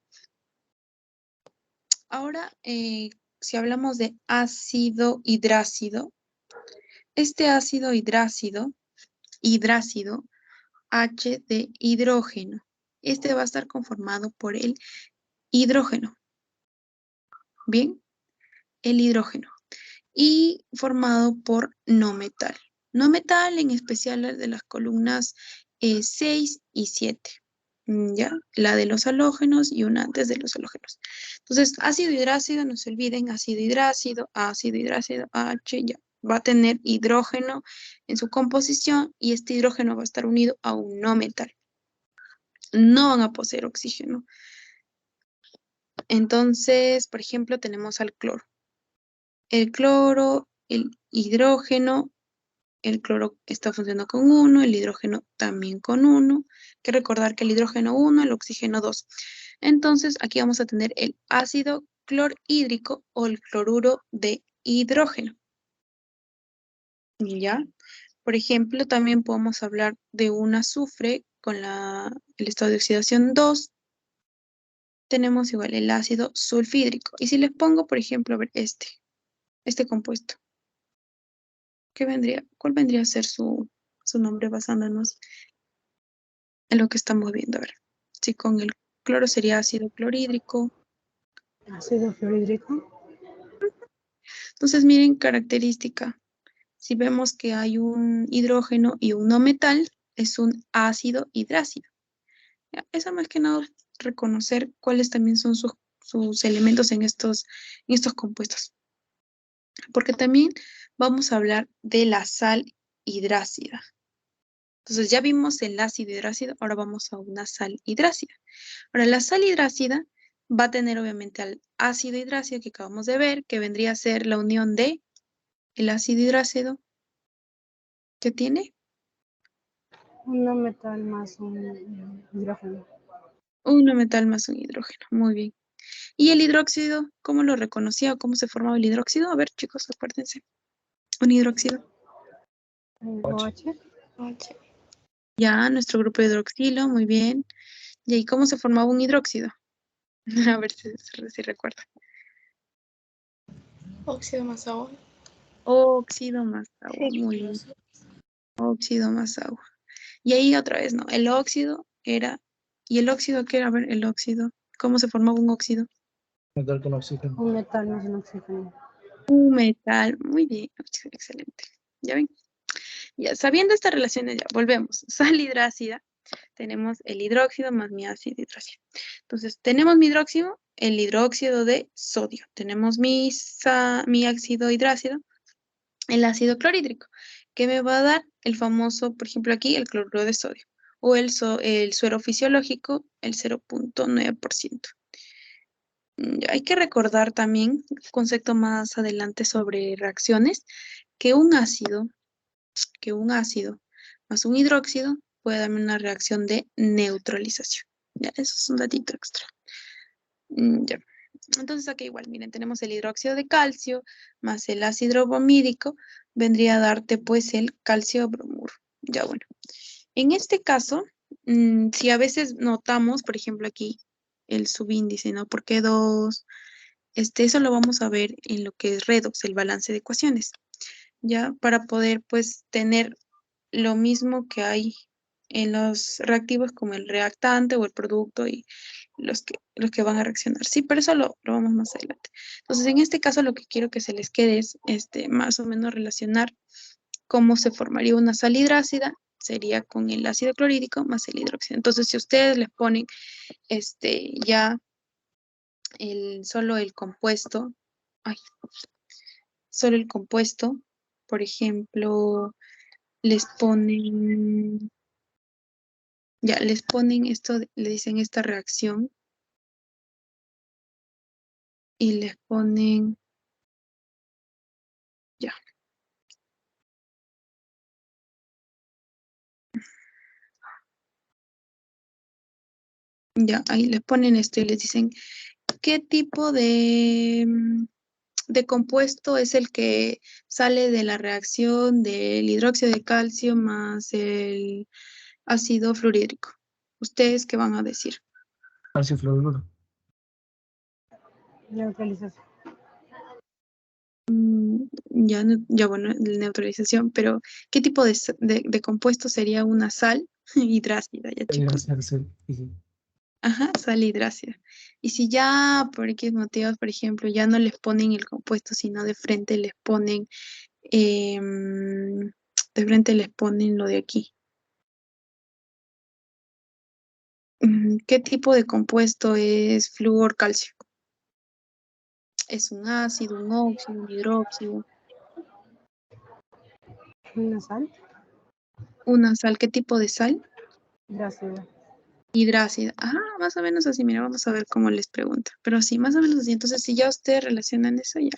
Ahora, si hablamos de ácido hidrácido, este ácido hidrácido, H de hidrógeno, este va a estar conformado por el hidrógeno. Bien, el hidrógeno. Y formado por no metal. No metal, en especial la de las columnas 6 y 7. ¿Ya? La de los halógenos y una antes de los halógenos. Entonces, ácido hidrácido, no se olviden, ácido hidrácido, H, ya. Va a tener hidrógeno en su composición y este hidrógeno va a estar unido a un no metal. No van a poseer oxígeno. Entonces, por ejemplo, tenemos al cloro. El cloro, el hidrógeno, el cloro está funcionando con 1, el hidrógeno también con 1. Hay que recordar que el hidrógeno 1, el oxígeno 2. Entonces, aquí vamos a tener el ácido clorhídrico o el cloruro de hidrógeno. ¿Ya? Por ejemplo, también podemos hablar de un azufre con el estado de oxidación 2. Tenemos igual el ácido sulfídrico. Y si les pongo, por ejemplo, a ver este compuesto. ¿Cuál vendría a ser su nombre basándonos en lo que estamos viendo? A ver, si con el cloro sería ácido clorhídrico. Ácido fluorhídrico. Entonces, miren, característica. Si vemos que hay un hidrógeno y un no metal, es un ácido hidrácido. ¿Ya? Eso más que nada reconocer cuáles también son sus elementos en estos compuestos. Porque también vamos a hablar de la sal hidrácida. Entonces ya vimos el ácido hidrácido, ahora vamos a una sal hidrácida. Ahora la sal hidrácida va a tener obviamente al ácido hidrácido que acabamos de ver, que vendría a ser la unión de el ácido hidrácido que tiene Un no metal más un hidrógeno. un metal más un hidrógeno. Muy bien. ¿Y el hidróxido? ¿Cómo lo reconocía o cómo se formaba el hidróxido? A ver, chicos, acuérdense. Un hidróxido. OH. Ya, nuestro grupo de hidroxilo, muy bien. ¿Y ahí cómo se formaba un hidróxido? A ver si recuerda. Óxido más agua. Óxido más agua, muy bien. Óxido más agua. Y ahí otra vez, ¿no? El óxido era... ¿Y el óxido qué era? A ver, el óxido. ¿Cómo se formaba un óxido? Metal con oxígeno. Un metal más un oxígeno. Un metal. Muy bien, excelente. ¿Ya ven? Ya, sabiendo estas relaciones, ya volvemos. Sal hidrácida. Tenemos el hidróxido más mi ácido hidrácido. Entonces, tenemos mi hidróxido, el hidróxido de sodio. Tenemos mi ácido hidrácido, el ácido clorhídrico, que me va a dar el famoso, por ejemplo, aquí el cloruro de sodio, o el suero fisiológico, el 0.9%. Hay que recordar también, concepto más adelante sobre reacciones, que un ácido más un hidróxido puede darme una reacción de neutralización. Ya, eso es un datito extra. Ya. Entonces aquí igual, miren, tenemos el hidróxido de calcio más el ácido bromídico, vendría a darte pues el calcio bromuro. Ya bueno. En este caso, si a veces notamos, por ejemplo aquí, el subíndice, ¿no? ¿Por qué 2? Eso lo vamos a ver en lo que es redox, el balance de ecuaciones. Ya, para poder pues tener lo mismo que hay en los reactivos como el reactante o el producto y los que van a reaccionar. Sí, pero eso lo vamos más adelante. Entonces, en este caso lo que quiero que se les quede es más o menos relacionar cómo se formaría una sal hidrácida, sería con el ácido clorhídrico más el hidróxido. Entonces, si ustedes les ponen ya solo el compuesto, solo el compuesto, por ejemplo, les ponen esto, le dicen esta reacción y les ponen, ya, ahí les ponen esto y les dicen qué tipo de de compuesto es el que sale de la reacción del hidróxido de calcio más el ácido fluorhídrico? ¿Ustedes qué van a decir? Calcio fluoruro. Neutralización. Ya, ya bueno, neutralización, pero ¿qué tipo de compuesto sería una sal hidrácida, ya chicos? Ajá, sal hidrácida. Y si ya por X motivos, por ejemplo, ya no les ponen el compuesto, sino de frente les ponen, lo de aquí. ¿Qué tipo de compuesto es flúor calcio? ¿Es un ácido, un óxido, un hidróxido? Una sal. ¿Una sal? ¿Qué tipo de sal? Hidrácida. Hidrácida. Ajá, más o menos así. Mira, vamos a ver cómo les pregunta. Pero sí, más o menos así. Entonces, si ya ustedes relacionan eso, ya.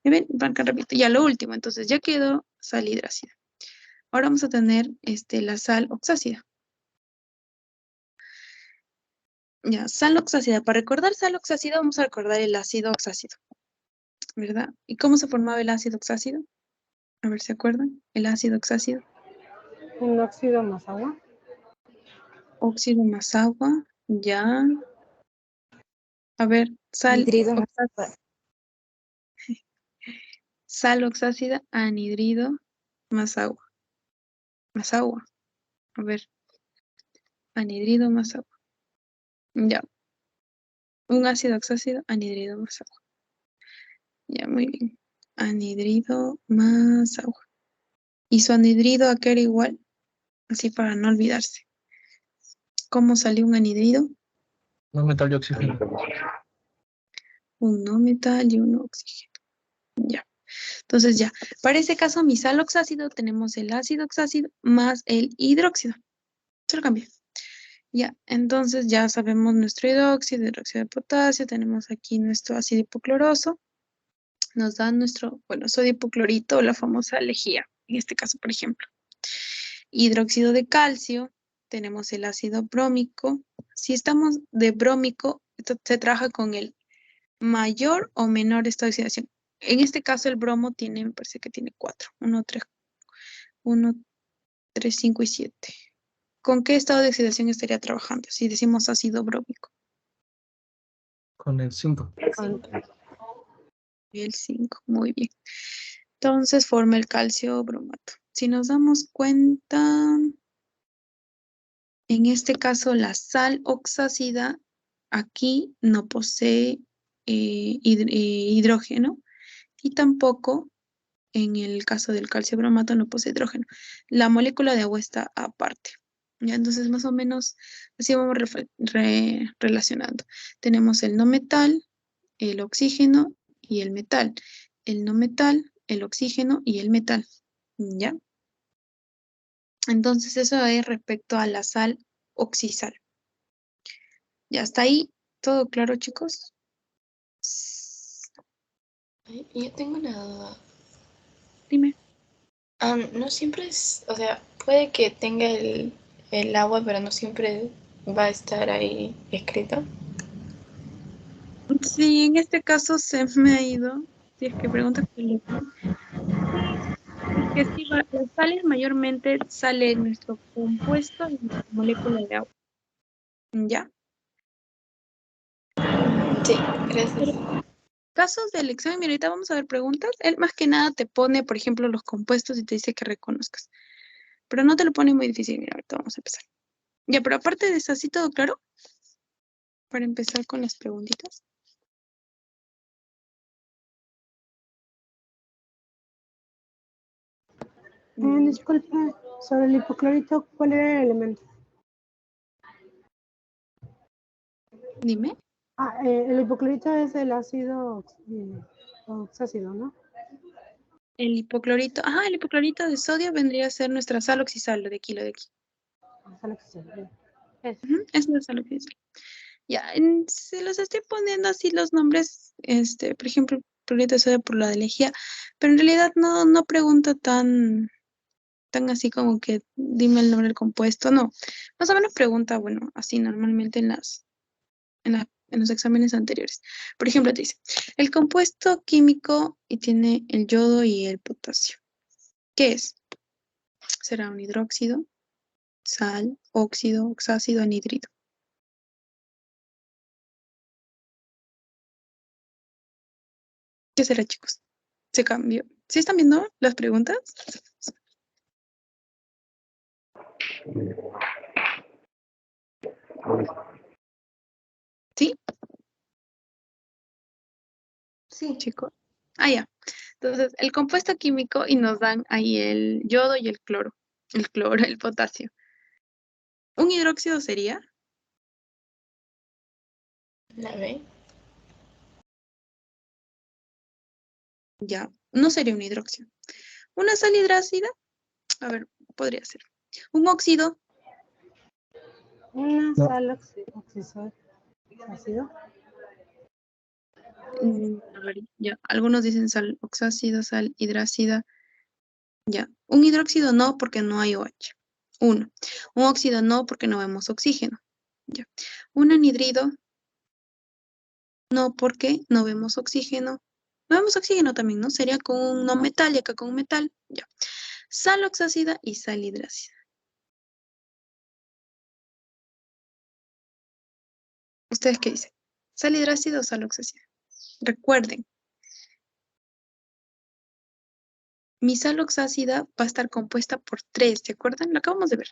¿Me ven? Repito. Ya lo último. Entonces, ya quedó sal hidrácida. Ahora vamos a tener la sal oxácida. Ya, sal oxácida. Para recordar sal oxácida, vamos a recordar el ácido oxácido, ¿verdad? ¿Y cómo se formaba el ácido oxácido? A ver, ¿se acuerdan? El ácido oxácido. Un óxido más agua. Óxido más agua. Ya. A ver, Anhidrido más oxácida. Sal oxácida, anhidrido más agua. Más agua. A ver, anhidrido más agua. Ya. Un ácido oxácido, anhidrido más agua. Ya, muy bien. Anhidrido más agua. ¿Y su anhidrido a qué era igual? Así para no olvidarse. ¿Cómo salió un anhidrido? No metal y oxígeno. Un no metal y un oxígeno. Ya. Entonces ya, para ese caso, mi sal oxácido, tenemos el ácido oxácido más el hidróxido. Se lo cambié. Ya, entonces ya sabemos nuestro hidróxido de potasio, tenemos aquí nuestro ácido hipocloroso, nos da nuestro, bueno, sodio hipoclorito o la famosa lejía, en este caso, por ejemplo. Hidróxido de calcio, tenemos el ácido brómico. Si estamos de brómico, esto se trabaja con el mayor o menor estado de oxidación. En este caso, el bromo tiene, me parece que tiene 4, 1, 3, 5 y 7. ¿Con qué estado de oxidación estaría trabajando si decimos ácido brómico? Con el 5. El 5, muy bien. Entonces forma el calcio bromato. Si nos damos cuenta, en este caso la sal oxácida aquí no posee hidrógeno y tampoco en el caso del calcio bromato no posee hidrógeno. La molécula de agua está aparte. ¿Ya? Entonces más o menos así vamos relacionando. Tenemos el no metal, el oxígeno y el metal. El no metal, el oxígeno y el metal. ¿Ya? Entonces eso es respecto a la sal oxisal. ¿Ya está ahí? ¿Todo claro, chicos? Yo tengo una duda. Dime. No siempre es, o sea, puede que tenga el agua, pero no siempre va a estar ahí escrito. Sí, en este caso se me ha ido. Si es que preguntas por el otro. Sí, porque sí, las sales mayormente sale en nuestro compuesto y nuestra molécula de agua. ¿Ya? Sí, gracias. Pero casos del examen, mira, ahorita vamos a ver preguntas. Él más que nada te pone, por ejemplo, los compuestos y te dice que reconozcas. Pero no te lo pone muy difícil. Mira, ahorita vamos a empezar. Ya, pero aparte de eso, ¿así todo claro? Para empezar con las preguntitas. Disculpe, sobre el hipoclorito, ¿cuál era el elemento? Dime. El hipoclorito es el ácido oxácido, ¿no? El hipoclorito. Ajá, el hipoclorito de sodio vendría a ser nuestra sal oxisal, lo de aquí, lo de aquí. Sal oxácido, bien. Eso. Es la sal oxisal. Ya, se los estoy poniendo así los nombres, por ejemplo, hipoclorito de sodio por la de lejía, pero en realidad no pregunta tan así como que dime el nombre del compuesto, no. Más o menos pregunta, bueno, así normalmente en los exámenes anteriores. Por ejemplo, te dice, El compuesto químico y tiene el yodo y el potasio. ¿Qué es? Será un hidróxido, sal, óxido, oxácido, anhídrido. ¿Qué será, chicos? Se cambió. ¿Sí están viendo las preguntas? ¿Sí, Sí. chicos? Ah, ya. Entonces, el compuesto químico y nos dan ahí el yodo y el cloro. El cloro, el potasio. ¿Un hidróxido sería? ¿La ve? Ya, no sería un hidróxido. ¿Una sal hidrácida? A ver, podría ser. ¿Un óxido? Una No. sal oxisol ácido. A ver, ya. Algunos dicen sal oxácida, sal hidrácida. Ya. Un hidróxido no, porque no hay OH. Uno. Un óxido no, porque no vemos oxígeno. Ya. Un anhídrido no, porque no vemos oxígeno. No vemos oxígeno también, ¿no? Sería con un no metal y acá con un metal. Ya. Sal oxácida y sal hidrácida. ¿Ustedes qué dicen? ¿Sal hidrácida o sal oxácida? Recuerden, mi sal oxácida va a estar compuesta por 3, ¿se acuerdan? Lo acabamos de ver.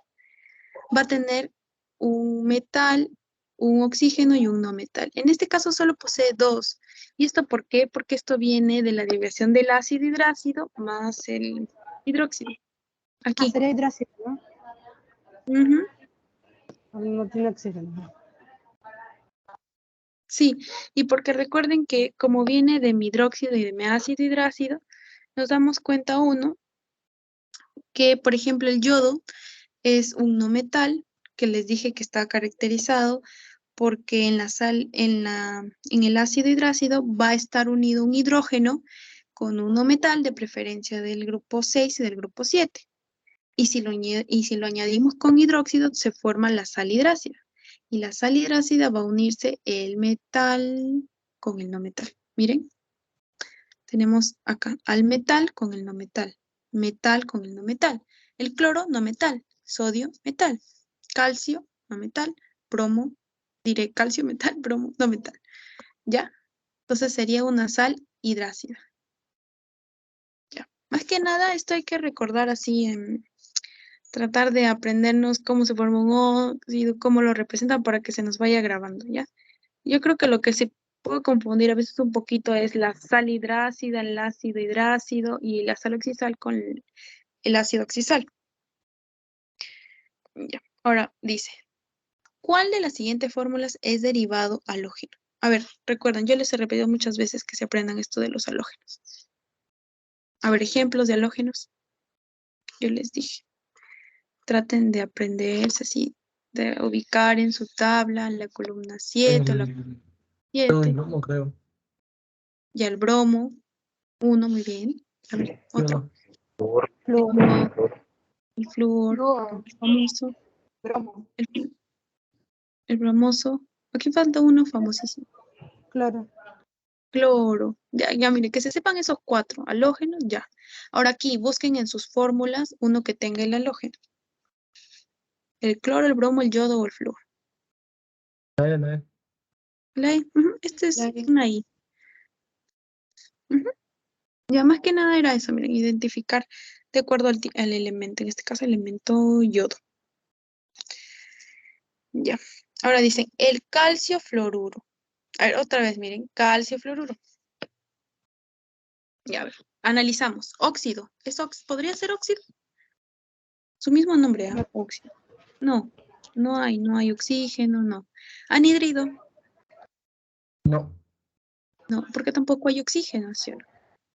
Va a tener un metal, un oxígeno y un no metal. En este caso solo posee 2. ¿Y esto por qué? Porque esto viene de la derivación del ácido hidrácido más el hidróxido. Aquí. Sería hidrácido, ¿no? Ujú. No tiene oxígeno. Sí, y porque recuerden que como viene de mi hidróxido y de mi ácido hidrácido, nos damos cuenta uno que, por ejemplo, el yodo es un no metal que les dije que está caracterizado porque en la sal, en el ácido hidrácido va a estar unido un hidrógeno con un no metal, de preferencia del grupo 6 y del grupo 7. Y si lo añadimos con hidróxido, se forma la sal hidrácida. Y la sal hidrácida va a unirse el metal con el no metal. Miren, tenemos acá al metal con el no metal, metal con el no metal. El cloro, no metal, sodio, metal, calcio, no metal, bromo, diré calcio, metal, bromo, no metal. ¿Ya? Entonces sería una sal hidrácida. Ya. Más que nada, esto hay que recordar así en tratar de aprendernos cómo se forma un óxido, cómo lo representan para que se nos vaya grabando, ¿ya? Yo creo que lo que se puede confundir a veces un poquito es la sal hidrácida, el ácido hidrácido y la sal oxisal con el ácido oxisal. Ya. Ahora dice, ¿cuál de las siguientes fórmulas es derivado halógeno? A ver, recuerden, yo les he repetido muchas veces que se aprendan esto de los halógenos. A ver, ejemplos de halógenos. Yo les dije, traten de aprenderse así, de ubicar en su tabla la columna 7 o la El 7. no creo. Ya el bromo, 1, muy bien. A ver, otro. No. El flúor, Flúor. el famoso, Bromo. el bromoso. Aquí falta uno famosísimo. Cloro. Cloro. Ya, mire, que se sepan esos 4. Halógenos, ya. Ahora aquí, busquen en sus fórmulas uno que tenga el halógeno. El cloro, el bromo, el yodo o el flúor. No. La I. Ujú, este es La I. una I. Ujú. Ya más que nada era eso, miren, identificar de acuerdo al elemento, en este caso elemento yodo. Ya. Ahora dicen el calcio fluoruro. A ver, otra vez, miren, calcio fluoruro. Ya, a ver, analizamos. Óxido. ¿Podría ser óxido? Su mismo nombre, ¿ah? Óxido. No, no hay oxígeno, no. Anhídrido, No. no, porque tampoco hay oxígeno, ¿sí o no?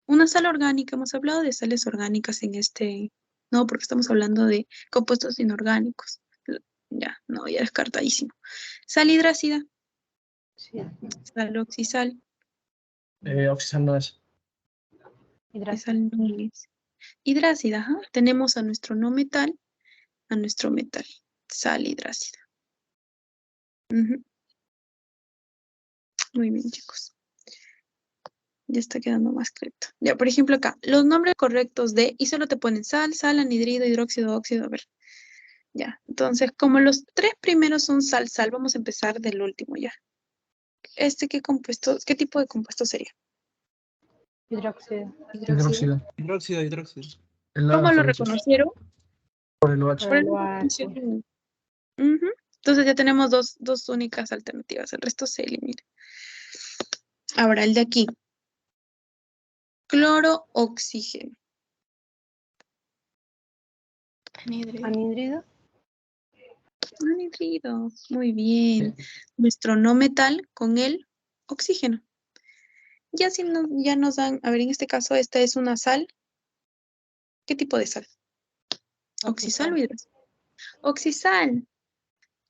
Una sal orgánica, hemos hablado de sales orgánicas en este, no, porque estamos hablando de compuestos inorgánicos. Ya, no, ya descartadísimo. Sal hidrácida, Sí. sal oxisal, Oxisal no es. esa Hidrácido. no es. Hidrácida, ajá. Tenemos a nuestro no metal, a nuestro metal, sal hidrácida. Ujú. Muy bien, chicos. Ya está quedando más clarito. Ya, por ejemplo, acá, los nombres correctos de, y solo te ponen sal, sal, anhidrido, hidróxido, óxido, a ver. Ya, entonces, como los tres primeros son sal, sal, vamos a empezar del último ya. ¿Qué compuesto, qué tipo de compuesto sería? Hidróxido. Hidróxido. Hidróxido. El A ¿Cómo lo hasta muchos. reconocieron? Por el OH. Por el OH. Ujú. Entonces ya tenemos dos únicas alternativas, el resto se elimina. Ahora, el de aquí. Cloro, oxígeno. Anhídrido. Anhídrido. Anhídrido. Muy bien. Nuestro no metal con el oxígeno. Ya, ya nos dan, a ver, en este caso, esta es una sal. ¿Qué tipo de sal? ¿Oxisal o hidrosal? Oxisal.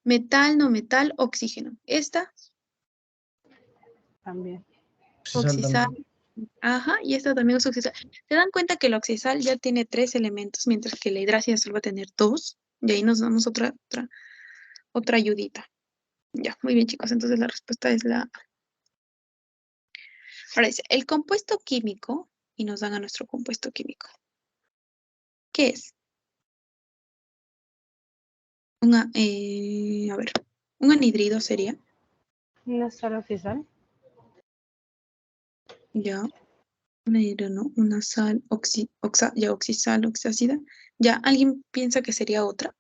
Metal, no metal, oxígeno. Esta, También. oxisal. Ajá, y esta también es oxisal. ¿Se dan cuenta que el oxisal ya tiene 3 elementos, mientras que la hidracida solo va a tener 2? Y ahí nos damos otra ayudita. Ya, muy bien, chicos. Entonces la respuesta es la A. Ahora dice, el compuesto químico, y nos dan a nuestro compuesto químico. ¿Qué es? A ver, un anhidrido sería, ¿Una sal oxisal? ya, un anhidrido, ¿no? Una sal, ya, oxisal, oxácida. Ya, ¿alguien piensa que sería otra?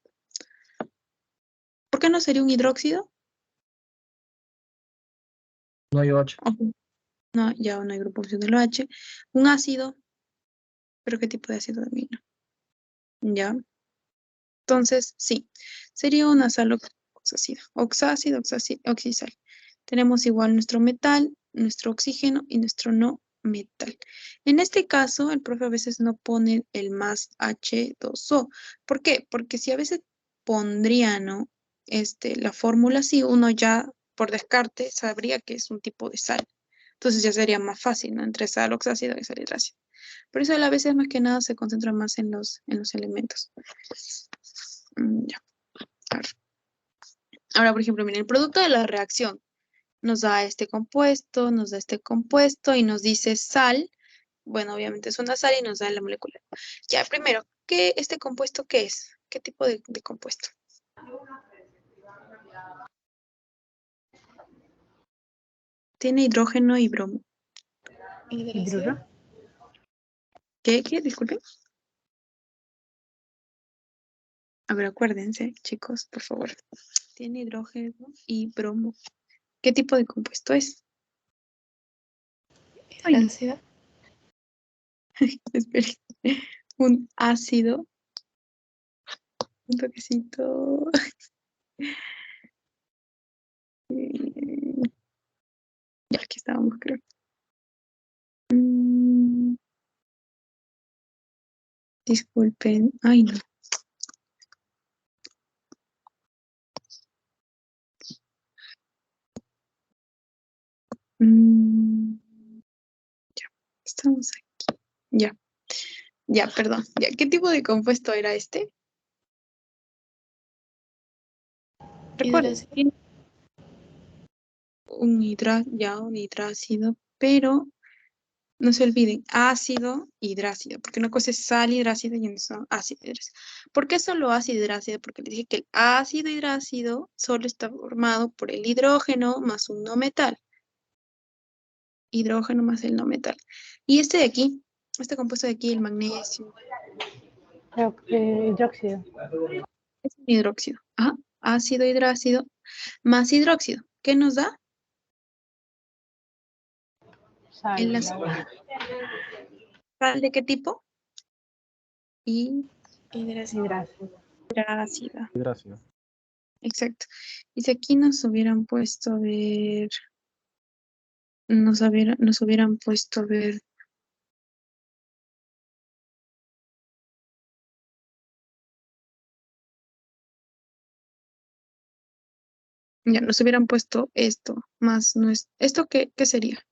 ¿Por qué no sería un hidróxido? No hay OH. Ojo, no, ya no hay grupo funcional OH. Un ácido, ¿pero qué tipo de ácido de amino? Ya. Entonces, sí, sería una sal oxácida. Oxácido, oxisal. Tenemos igual nuestro metal, nuestro oxígeno y nuestro no metal. En este caso, el profe a veces no pone el más H2O. ¿Por qué? Porque si a veces pondría, ¿no? La fórmula, sí, uno ya por descarte sabría que es un tipo de sal. Entonces ya sería más fácil, ¿no? Entre sal oxácida y sal hidrácida. Por eso él a veces más que nada se concentra más en los elementos. Ya. A ver. Ahora, por ejemplo, miren, el producto de la reacción nos da este compuesto, nos da este compuesto y nos dice sal. Bueno, obviamente es una sal y nos da la molécula. Ya, primero, ¿este compuesto qué es? ¿Qué tipo de compuesto? Tiene hidrógeno y bromo. Hidróxido. ¿Qué? Disculpen. A ver, acuérdense, chicos, por favor. Tiene hidrógeno y bromo. ¿Qué tipo de compuesto es? Ay, no. Hidráxido. Esperen. Un ácido. Un toquecito. Ya, aquí estábamos, creo. Disculpen. Ay, no. Ya, estamos aquí. Ya, perdón. Ya, ¿qué tipo de compuesto era este? Recuerden, Hidráxido. tiene un hidrácido, pero no se olviden, ácido, hidrácido, porque una cosa es sal hidrácida y una es ácido hidrácido. ¿Por qué solo ácido hidrácido? Porque les dije que el ácido hidrácido solo está formado por el hidrógeno más un no metal. Hidrógeno más el no metal. Y este de aquí, este compuesto de aquí, el magnesio, Hidróxido. es un hidróxido. Ajá. Ácido hidrácido más hidróxido. ¿Qué nos da? Sal. El azúcar. ¿Sal de qué tipo? Hidráxido. Hidráxido. Hidrácida. Hidráxido. Exacto. Y si aquí nos hubieran puesto a ver, nos hubieran puesto a ver, ya nos hubieran puesto esto, más no es, ¿esto qué sería?